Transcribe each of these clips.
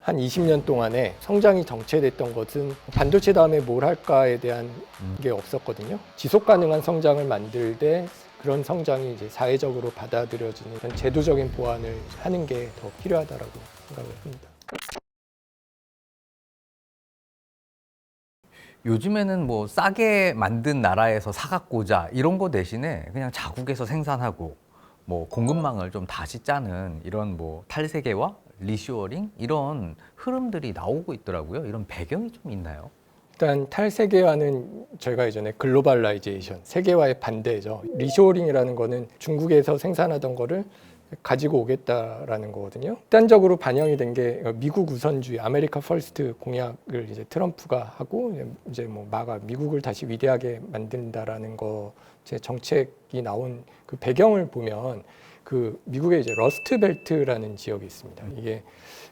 한 20년 동안에 성장이 정체됐던 것은 반도체 다음에 뭘 할까에 대한 게 없었거든요. 지속 가능한 성장을 만들 때 그런 성장이 이제 사회적으로 받아들여지는 그런 제도적인 보완을 하는 게 더 필요하다라고 생각을 합니다. 요즘에는 뭐 싸게 만든 나라에서 사갖고자 이런 거 대신에 그냥 자국에서 생산하고 뭐 공급망을 좀 다시 짜는 이런 뭐 탈세계화, 리쇼어링 이런 흐름들이 나오고 있더라고요. 이런 배경이 좀 있나요? 일단 탈세계화는 저희가 예전에 글로벌라이제이션, 세계화의 반대죠. 리쇼어링이라는 거는 중국에서 생산하던 거를 가지고 오겠다라는 거거든요. 극단적으로 반영이 된 게 미국 우선주의, 아메리카 퍼스트 공약을 이제 트럼프가 하고 이제 뭐 미국을 다시 위대하게 만든다라는 거 제 정책이 나온 그 배경을 보면 그 미국의 이제 러스트벨트라는 지역이 있습니다. 이게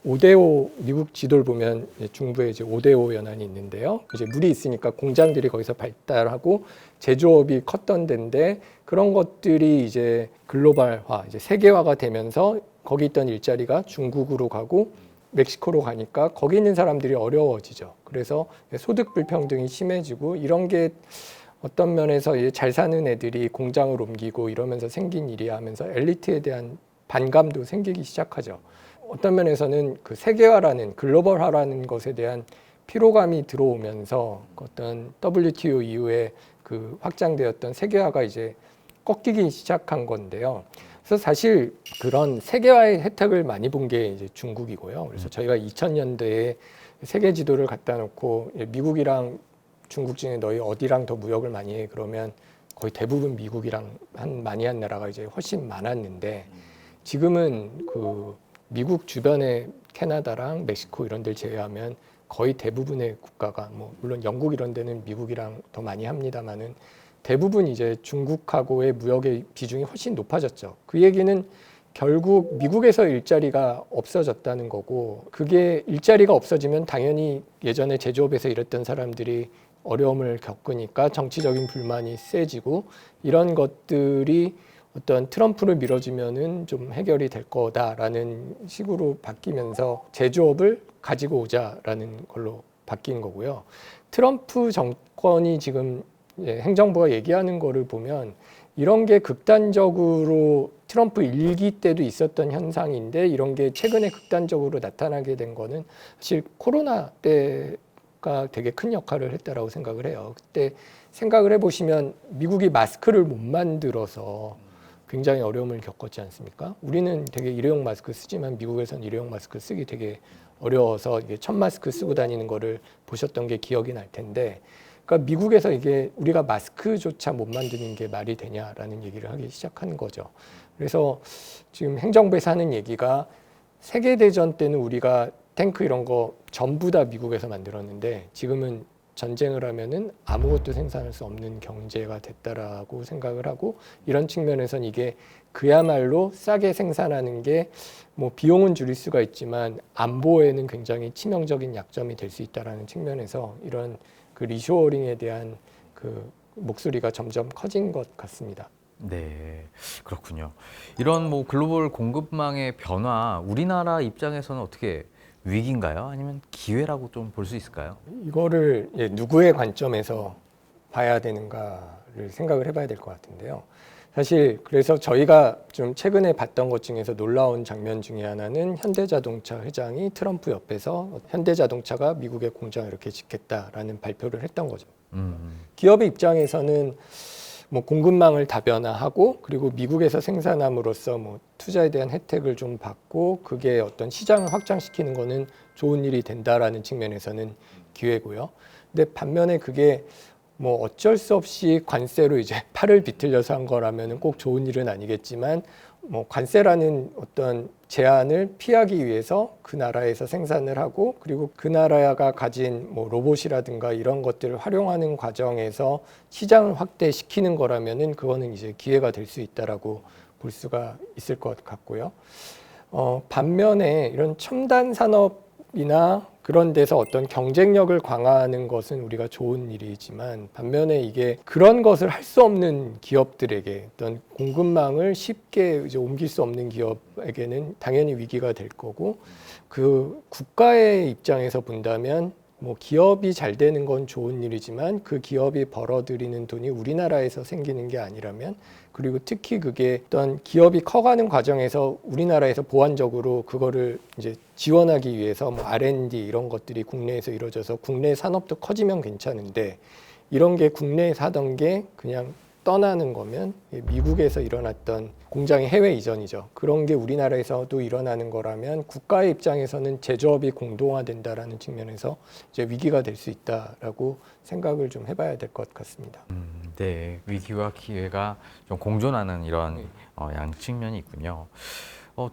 5대5 미국 지도를 보면 중부에 이제 5대5 연안이 있는데요. 이제 물이 있으니까 공장들이 거기서 발달하고 제조업이 컸던 데인데 그런 것들이 이제 글로벌화, 이제 세계화가 되면서 거기 있던 일자리가 중국으로 가고 멕시코로 가니까 거기 있는 사람들이 어려워지죠. 그래서 소득 불평등이 심해지고 이런 게 어떤 면에서 잘 사는 애들이 공장을 옮기고 이러면서 생긴 일이야 하면서 엘리트에 대한 반감도 생기기 시작하죠. 어떤 면에서는 그 세계화라는 글로벌화라는 것에 대한 피로감이 들어오면서 어떤 WTO 이후에 그 확장되었던 세계화가 이제 꺾이기 시작한 건데요. 그래서 사실 그런 세계화의 혜택을 많이 본 게 이제 중국이고요. 그래서 저희가 2000년대에 세계 지도를 갖다 놓고 미국이랑 중국 중에 너희 어디랑 더 무역을 많이 해? 그러면 거의 대부분 미국이랑 많이 한 나라가 이제 훨씬 많았는데 지금은 그 미국 주변의 캐나다랑 멕시코 이런 데를 제외하면 거의 대부분의 국가가 뭐 물론 영국 이런 데는 미국이랑 더 많이 합니다만은 대부분 이제 중국하고의 무역의 비중이 훨씬 높아졌죠. 그 얘기는 결국 미국에서 일자리가 없어졌다는 거고 그게 일자리가 없어지면 당연히 예전에 제조업에서 일했던 사람들이 어려움을 겪으니까 정치적인 불만이 세지고 이런 것들이 어떤 트럼프를 밀어주면은 좀 해결이 될 거다라는 식으로 바뀌면서 제조업을 가지고 오자라는 걸로 바뀐 거고요. 트럼프 정권이 지금 행정부가 얘기하는 거를 보면 이런 게 극단적으로 트럼프 일기 때도 있었던 현상인데 이런 게 최근에 극단적으로 나타나게 된 거는 사실 코로나 때가 되게 큰 역할을 했다라고 생각을 해요. 그때 생각을 해보시면 미국이 마스크를 못 만들어서 굉장히 어려움을 겪었지 않습니까? 우리는 되게 일회용 마스크 쓰지만 미국에서는 일회용 마스크 쓰기 되게 어려워서 이게 천 마스크 쓰고 다니는 거를 보셨던 게 기억이 날 텐데 그러니까 미국에서 이게 우리가 마스크조차 못 만드는 게 말이 되냐라는 얘기를 하기 시작한 거죠. 그래서 지금 행정부에서 하는 얘기가 세계대전 때는 우리가 탱크 이런 거 전부 다 미국에서 만들었는데 지금은 전쟁을 하면은 아무것도 생산할 수 없는 경제가 됐다라고 생각을 하고 이런 측면에선 이게 그야말로 싸게 생산하는 게 뭐 비용은 줄일 수가 있지만 안보에는 굉장히 치명적인 약점이 될 수 있다라는 측면에서 이런 그 리쇼어링에 대한 그 목소리가 점점 커진 것 같습니다. 네, 그렇군요. 이런 뭐 글로벌 공급망의 변화, 우리나라 입장에서는 어떻게 위기인가요? 아니면 기회라고 좀 볼 수 있을까요? 이거를 누구의 관점에서 봐야 되는가를 생각을 해봐야 될 것 같은데요. 사실 그래서 저희가 좀 최근에 봤던 것 중에서 놀라운 장면 중에 하나는 현대자동차 회장이 트럼프 옆에서 현대자동차가 미국의 공장을 이렇게 짓겠다라는 발표를 했던 거죠. 기업의 입장에서는 뭐 공급망을 다변화하고 그리고 미국에서 생산함으로써 뭐 투자에 대한 혜택을 좀 받고 그게 어떤 시장을 확장시키는 거는 좋은 일이 된다라는 측면에서는 기회고요. 근데 반면에 그게 뭐 어쩔 수 없이 관세로 이제 팔을 비틀려서 한 거라면은 꼭 좋은 일은 아니겠지만 뭐 관세라는 어떤 제한을 피하기 위해서 그 나라에서 생산을 하고 그리고 그 나라가 가진 뭐 로봇이라든가 이런 것들을 활용하는 과정에서 시장을 확대시키는 거라면은 그거는 이제 기회가 될 수 있다라고 볼 수가 있을 것 같고요. 반면에 이런 첨단 산업이나 그런 데서 어떤 경쟁력을 강화하는 것은 우리가 좋은 일이지만 반면에 이게 그런 것을 할 수 없는 기업들에게 어떤 공급망을 쉽게 이제 옮길 수 없는 기업에게는 당연히 위기가 될 거고 그 국가의 입장에서 본다면 뭐 기업이 잘 되는 건 좋은 일이지만 그 기업이 벌어들이는 돈이 우리나라에서 생기는 게 아니라면 그리고 특히 그게 어떤 기업이 커가는 과정에서 우리나라에서 보완적으로 그거를 이제 지원하기 위해서 뭐 R&D 이런 것들이 국내에서 이루어져서 국내 산업도 커지면 괜찮은데 이런 게 국내에서 하던 게 그냥 떠나는 거면 미국에서 일어났던 공장의 해외 이전이죠. 그런 게 우리나라에서도 일어나는 거라면 국가의 입장에서는 제조업이 공동화된다라는 측면에서 이제 위기가 될 수 있다라고 생각을 좀 해봐야 될 것 같습니다. 네, 위기와 기회가 좀 공존하는 이런 양측면이 있군요.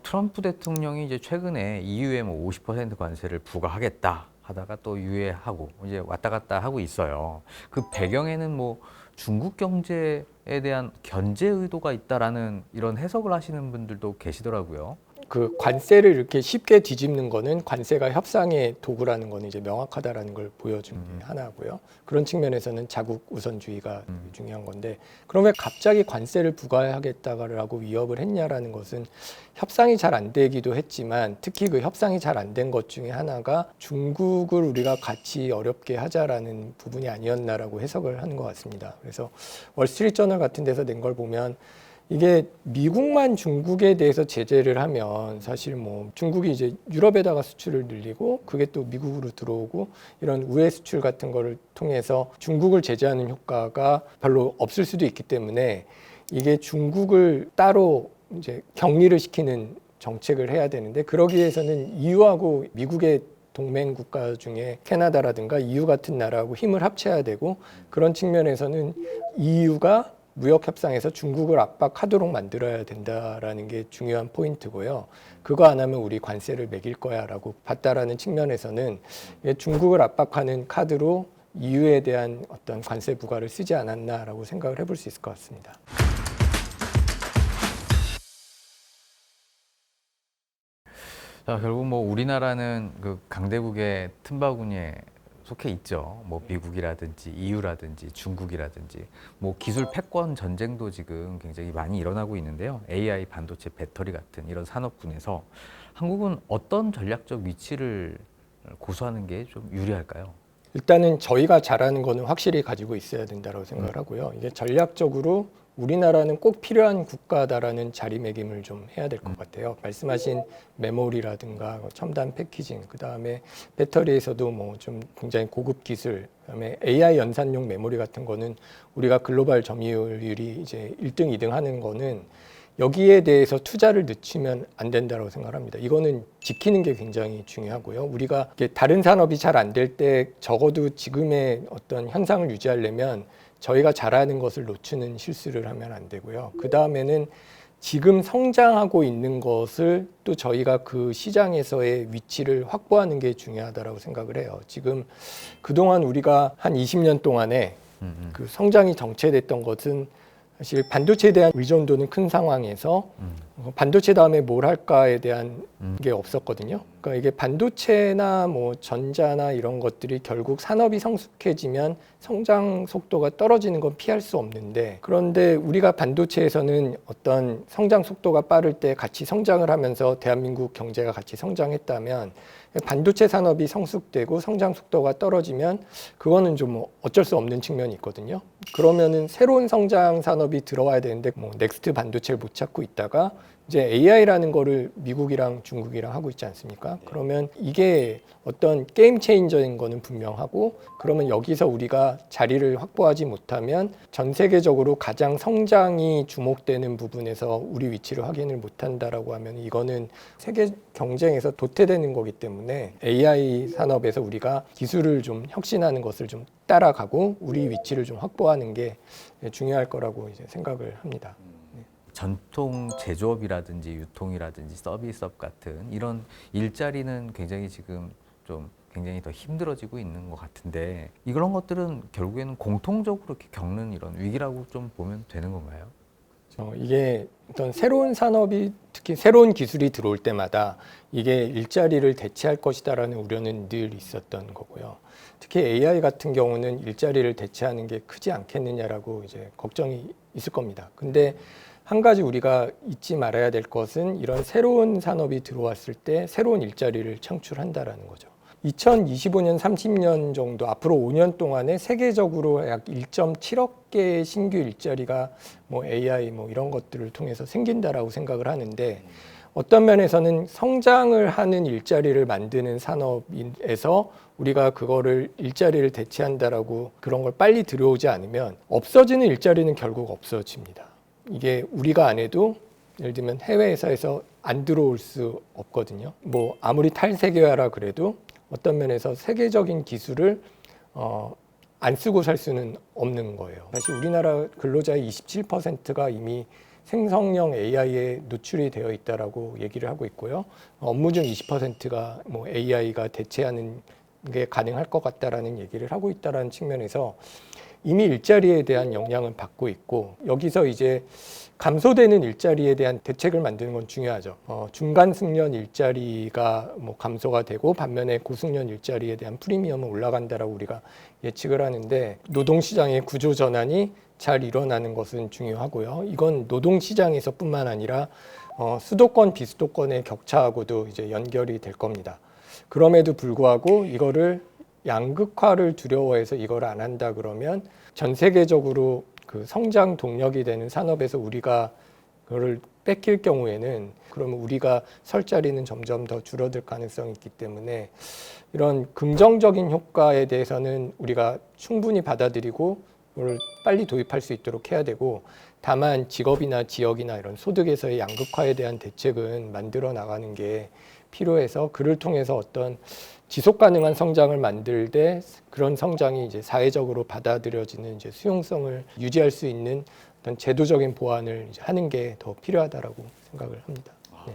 트럼프 대통령이 이제 최근에 EU에 뭐 50% 관세를 부과하겠다 하다가 또 유예하고 이제 왔다 갔다 하고 있어요. 그 배경에는 뭐 중국 경제에 대한 견제 의도가 있다라는 이런 해석을 하시는 분들도 계시더라고요. 그 관세를 이렇게 쉽게 뒤집는 거는 관세가 협상의 도구라는 거는 이제 명확하다라는 걸 보여준 게 하나고요. 그런 측면에서는 자국 우선주의가 중요한 건데 그럼 왜 갑자기 관세를 부과하겠다라고 위협을 했냐라는 것은 협상이 잘 안 되기도 했지만 특히 그 협상이 잘 안 된 것 중에 하나가 중국을 우리가 같이 어렵게 하자라는 부분이 아니었나라고 해석을 하는 것 같습니다. 그래서 월스트리트저널 같은 데서 낸 걸 보면 이게 미국만 중국에 대해서 제재를 하면 사실 뭐 중국이 이제 유럽에다가 수출을 늘리고 그게 또 미국으로 들어오고 이런 우회 수출 같은 거를 통해서 중국을 제재하는 효과가 별로 없을 수도 있기 때문에 이게 중국을 따로 이제 격리를 시키는 정책을 해야 되는데 그러기 위해서는 EU하고 미국의 동맹 국가 중에 캐나다라든가 EU 같은 나라하고 힘을 합쳐야 되고 그런 측면에서는 EU가 무역 협상에서 중국을 압박하도록 만들어야 된다라는 게 중요한 포인트고요. 그거 안 하면 우리 관세를 매길 거야라고 봤다라는 측면에서는 중국을 압박하는 카드로 EU에 대한 어떤 관세 부과를 쓰지 않았나라고 생각을 해볼 수 있을 것 같습니다. 자, 결국 뭐 우리나라는 그 강대국의 틈바구니에 속해 있죠. 뭐 미국이라든지 EU라든지 중국이라든지 뭐 기술 패권 전쟁도 지금 굉장히 많이 일어나고 있는데요. AI, 반도체, 배터리 같은 이런 산업군에서 한국은 어떤 전략적 위치를 고수하는 게 좀 유리할까요? 일단은 저희가 잘하는 거는 확실히 가지고 있어야 된다고 생각을 하고요. 이게 전략적으로 우리나라는 꼭 필요한 국가다라는 자리매김을 좀 해야 될 것 같아요. 말씀하신 메모리라든가 첨단 패키징, 그 다음에 배터리에서도 뭐 좀 굉장히 고급 기술, 그다음에 AI 연산용 메모리 같은 거는 우리가 글로벌 점유율이 이제 1등, 2등 하는 거는 여기에 대해서 투자를 늦추면 안 된다고 생각합니다. 이거는 지키는 게 굉장히 중요하고요. 우리가 다른 산업이 잘 안 될 때 적어도 지금의 어떤 현상을 유지하려면 저희가 잘하는 것을 놓치는 실수를 하면 안 되고요. 그 다음에는 지금 성장하고 있는 것을 또 저희가 그 시장에서의 위치를 확보하는 게 중요하다고 생각을 해요. 지금 그동안 우리가 한 20년 동안에 그 성장이 정체됐던 것은 사실 반도체에 대한 의존도는 큰 상황에서 반도체 다음에 뭘 할까에 대한 게 없었거든요. 그러니까 이게 반도체나 뭐 전자나 이런 것들이 결국 산업이 성숙해지면 성장 속도가 떨어지는 건 피할 수 없는데 그런데 우리가 반도체에서는 어떤 성장 속도가 빠를 때 같이 성장을 하면서 대한민국 경제가 같이 성장했다면 반도체 산업이 성숙되고 성장 속도가 떨어지면 그거는 좀 뭐 어쩔 수 없는 측면이 있거든요. 그러면은 새로운 성장 산업이 들어와야 되는데 뭐 넥스트 반도체를 못 찾고 있다가 이제 AI라는 거를 미국이랑 중국이랑 하고 있지 않습니까? 그러면 이게 어떤 게임 체인저인 거는 분명하고 그러면 여기서 우리가 자리를 확보하지 못하면 전 세계적으로 가장 성장이 주목되는 부분에서 우리 위치를 확인을 못한다라고 하면 이거는 세계 경쟁에서 도태되는 거기 때문에 AI 산업에서 우리가 기술을 좀 혁신하는 것을 좀 따라가고 우리 위치를 좀 확보하는 게 중요할 거라고 이제 생각을 합니다. 전통 제조업이라든지 유통이라든지 서비스업 같은 이런 일자리는 굉장히 지금 좀 굉장히 더 힘들어지고 있는 것 같은데 이런 것들은 결국에는 공통적으로 이렇게 겪는 이런 위기라고 좀 보면 되는 건가요? 이게 어떤 새로운 산업이 특히 새로운 기술이 들어올 때마다 이게 일자리를 대체할 것이다라는 우려는 늘 있었던 거고요. 특히 AI 같은 경우는 일자리를 대체하는 게 크지 않겠느냐라고 이제 걱정이 있을 겁니다. 근데 한 가지 우리가 잊지 말아야 될 것은 이런 새로운 산업이 들어왔을 때 새로운 일자리를 창출한다라는 거죠. 2025년, 30년 정도 앞으로 5년 동안에 세계적으로 약 1.7억 개의 신규 일자리가 뭐 AI 뭐 이런 것들을 통해서 생긴다라고 생각을 하는데 어떤 면에서는 성장을 하는 일자리를 만드는 산업에서 우리가 그거를 일자리를 대체한다라고 그런 걸 빨리 들여오지 않으면 없어지는 일자리는 결국 없어집니다. 이게 우리가 안 해도 예를 들면 해외 회사에서 안 들어올 수 없거든요. 뭐 아무리 탈세계화라 그래도 어떤 면에서 세계적인 기술을 안 쓰고 살 수는 없는 거예요. 사실 우리나라 근로자의 27%가 이미 생성형 AI에 노출이 되어 있다라고 얘기를 하고 있고요. 업무 중 20%가 뭐 AI가 대체하는 게 가능할 것 같다라는 얘기를 하고 있다라는 측면에서 이미 일자리에 대한 영향을 받고 있고 여기서 이제 감소되는 일자리에 대한 대책을 만드는 건 중요하죠. 중간 숙련 일자리가 뭐 감소가 되고 반면에 고숙련 일자리에 대한 프리미엄은 올라간다라고 우리가 예측을 하는데 노동시장의 구조 전환이 잘 일어나는 것은 중요하고요. 이건 노동시장에서뿐만 아니라 수도권, 비수도권의 격차하고도 이제 연결이 될 겁니다. 그럼에도 불구하고 이거를 양극화를 두려워해서 이걸 안 한다 그러면 전 세계적으로 그 성장 동력이 되는 산업에서 우리가 그거를 뺏길 경우에는 그러면 우리가 설 자리는 점점 더 줄어들 가능성이 있기 때문에 이런 긍정적인 효과에 대해서는 우리가 충분히 받아들이고 그걸 빨리 도입할 수 있도록 해야 되고 다만 직업이나 지역이나 이런 소득에서의 양극화에 대한 대책은 만들어 나가는 게 필요해서 그를 통해서 어떤 지속 가능한 성장을 만들 때 그런 성장이 이제 사회적으로 받아들여지는 이제 수용성을 유지할 수 있는 어떤 제도적인 보완을 이제 하는 게 더 필요하다라고 생각을 합니다. 네.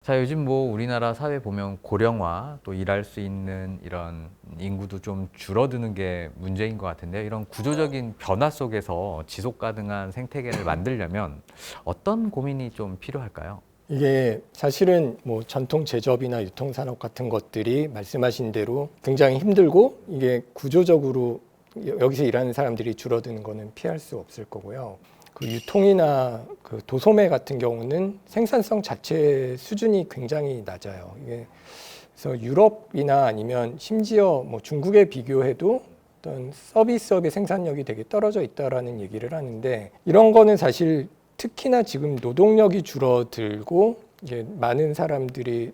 자, 요즘 뭐 우리나라 사회 보면 고령화 또 일할 수 있는 이런 인구도 좀 줄어드는 게 문제인 것 같은데요. 이런 구조적인 변화 속에서 지속 가능한 생태계를 만들려면 어떤 고민이 좀 필요할까요? 이게 사실은 뭐 전통 제조업이나 유통산업 같은 것들이 말씀하신 대로 굉장히 힘들고 이게 구조적으로 여기서 일하는 사람들이 줄어드는 거는 피할 수 없을 거고요. 그 유통이나 그 도소매 같은 경우는 생산성 자체 수준이 굉장히 낮아요. 이게 그래서 유럽이나 아니면 심지어 뭐 중국에 비교해도 어떤 서비스업의 생산력이 되게 떨어져 있다라는 얘기를 하는데 이런 거는 사실 특히나 지금 노동력이 줄어들고 이제 많은 사람들이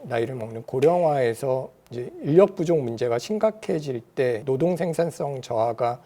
나이를 먹는 고령화에서 이제 인력 부족 문제가 심각해질 때 노동 생산성 저하가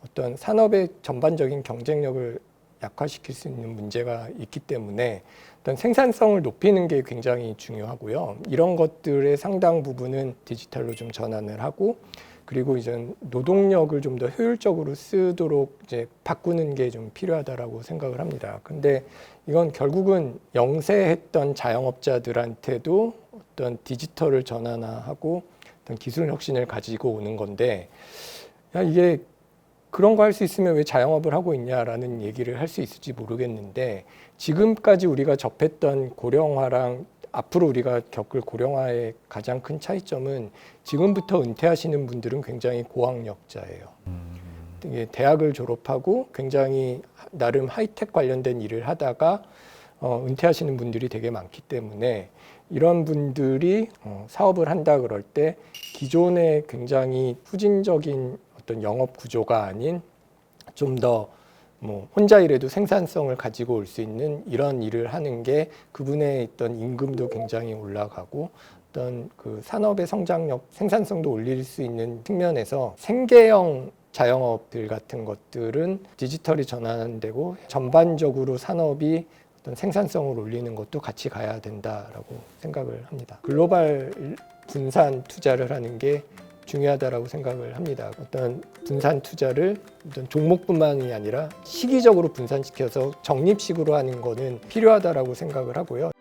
어떤 산업의 전반적인 경쟁력을 약화시킬 수 있는 문제가 있기 때문에 어떤 생산성을 높이는 게 굉장히 중요하고요. 이런 것들의 상당 부분은 디지털로 좀 전환을 하고 그리고 이제 노동력을 좀 더 효율적으로 쓰도록 이제 바꾸는 게 좀 필요하다라고 생각을 합니다. 근데 이건 결국은 영세했던 자영업자들한테도 어떤 디지털을 전환하고 어떤 기술 혁신을 가지고 오는 건데 야, 이게 그런 거 할 수 있으면 왜 자영업을 하고 있냐라는 얘기를 할 수 있을지 모르겠는데 지금까지 우리가 접했던 고령화랑 앞으로 우리가 겪을 고령화의 가장 큰 차이점은 지금부터 은퇴하시는 분들은 굉장히 고학력자예요. 이게 대학을 졸업하고 굉장히 나름 하이텍 관련된 일을 하다가 은퇴하시는 분들이 되게 많기 때문에 이런 분들이 사업을 한다 그럴 때 기존의 굉장히 후진적인 어떤 영업 구조가 아닌 좀 더 뭐 혼자 일해도 생산성을 가지고 올 수 있는 이런 일을 하는 게 그분의 있던 임금도 굉장히 올라가고 어떤 그 산업의 성장력, 생산성도 올릴 수 있는 측면에서 생계형 자영업들 같은 것들은 디지털이 전환되고 전반적으로 산업이 어떤 생산성을 올리는 것도 같이 가야 된다라고 생각을 합니다. 글로벌 분산 투자를 하는 게 중요하다라고 생각을 합니다. 어떤 분산 투자를 어떤 종목뿐만이 아니라 시기적으로 분산시켜서 적립식으로 하는 거는 필요하다라고 생각을 하고요.